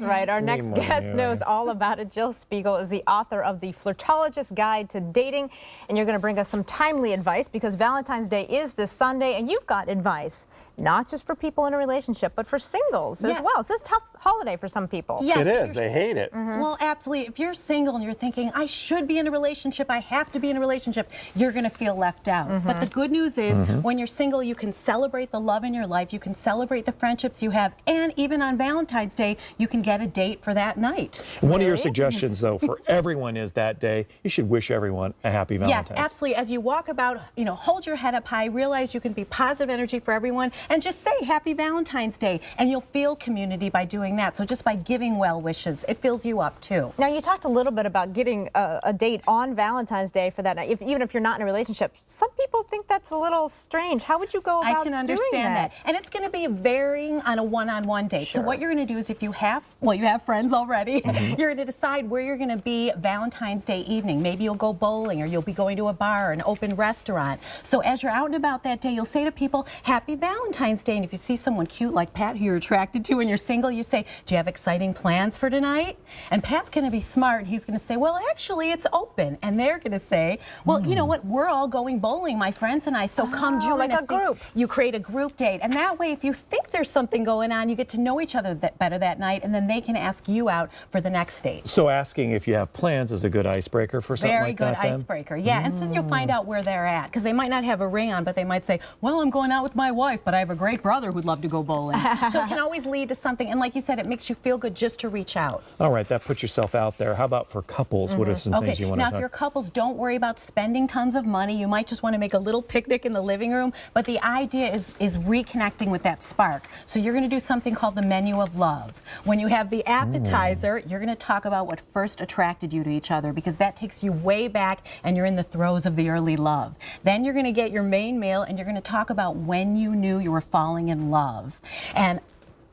Right. Our next guest knows all about it. Jill Spiegel is the author of the Flirtologist Guide to Dating, and you're going to bring us some timely advice because Valentine's Day is this Sunday, and you've got advice not just for people in a relationship, but for singles as well. It's a tough holiday for some people. Yes, it is. They hate it. Well, absolutely. If you're single and you're thinking, I should be in a relationship, I have to be in a relationship, you're going to feel left out. But the good news is when you're single, you can celebrate the love in your life, you can celebrate the friendships you have, and even on Valentine's Day, you can get a date for that night. One of your suggestions, though, for everyone is that day, you should wish everyone a happy Valentine's. Yes, absolutely. As you walk about, hold your head up high, realize you can be positive energy for everyone, and just say Happy Valentine's Day, and you'll feel community by doing that. So just by giving well wishes, it fills you up too. Now, you talked a little bit about getting a date on Valentine's Day for that night. Even if you're not in a relationship, some people think that's a little strange. How would you go about doing that? I can understand that. And it's going to be varying on a one-on-one date. Sure. So what you're going to do is if you have, you have friends already, you're going to decide where you're going to be Valentine's Day evening. Maybe you'll go bowling, or you'll be going to a bar, an open restaurant. So as you're out and about that day, you'll say to people, Happy Valentine's Day. And if you see someone cute like Pat who you're attracted to and you're single, you say, do you have exciting plans for tonight? And Pat's going to be smart. He's going to say, well, actually, it's open. And they're going to say, well, you know what? We're all going bowling, my friends and I, so come join like us. A group. You create a group date. And that way, if you think there's something going on, you get to know each other better that night, and then they can ask you out for the next date. So asking if you have plans is a good icebreaker for something like that. Very good icebreaker, yeah. And so you'll find out where they're at, because they might not have a ring on, but they might say, well, I'm going out with my wife, but I have a great brother who'd love to go bowling. So it can always lead to something, and like you said, it makes you feel good just to reach out. All right, that puts yourself out there. How about for couples? What are some things you want to talk about? Now, if you're couples, don't worry about spending tons of money. You might just want to make a little picnic in the living room, but the idea is reconnecting with that spark. So you're going to do something called the menu of love. When you have the appetizer, you're going to talk about what first attracted you to each other, because that takes you way back and you're in the throes of the early love. Then you're going to get your main meal and you're going to talk about when you knew you were falling in love. And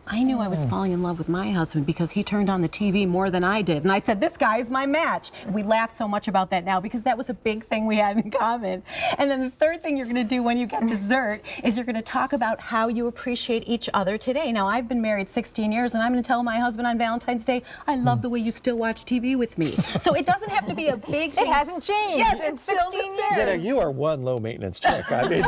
I knew I was falling in love with my husband because he turned on the TV more than I did. And I said, this guy is my match. We laugh so much about that now because that was a big thing we had in common. And then the third thing you're going to do when you get dessert is you're going to talk about how you appreciate each other today. Now, I've been married 16 years, and I'm going to tell my husband on Valentine's Day, I love the way you still watch TV with me. So it doesn't have to be a big thing. It hasn't changed. Yes, it's still 16 years. You are one low-maintenance chick. I mean,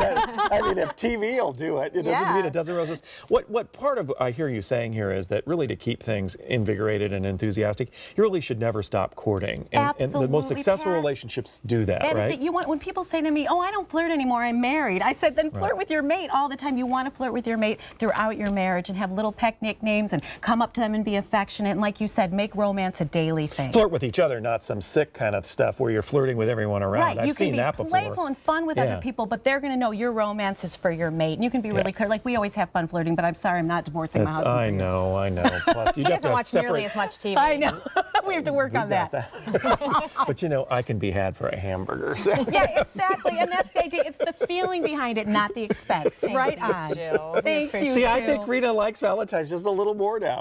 if TV will do it, it doesn't mean it doesn't roses. What part of I hear you saying here is that really to keep things invigorated and enthusiastic, you really should never stop courting. And the most successful relationships do that, right? That is it. When people say to me, oh, I don't flirt anymore, I'm married. I said, then flirt with your mate all the time. You want to flirt with your mate throughout your marriage and have little pet nicknames and come up to them and be affectionate. And like you said, make romance a daily thing. Flirt with each other, not some sick kind of stuff where you're flirting with everyone around. Right. I've seen that before. before. You can be playful and fun with other people, but they're going to know your romance is for your mate. And you can be really clear. Like, we always have fun flirting, but I'm sorry, I'm not divorcing my husband. I know. Plus, He doesn't watch nearly as much TV. I know. We have to work on that. But I can be had for a hamburger. So. Yeah, exactly. And that's the idea. It's the feeling behind it, not the expense. Right on. Jill. Thank you, See, I think Rita likes Valentine's just a little more now.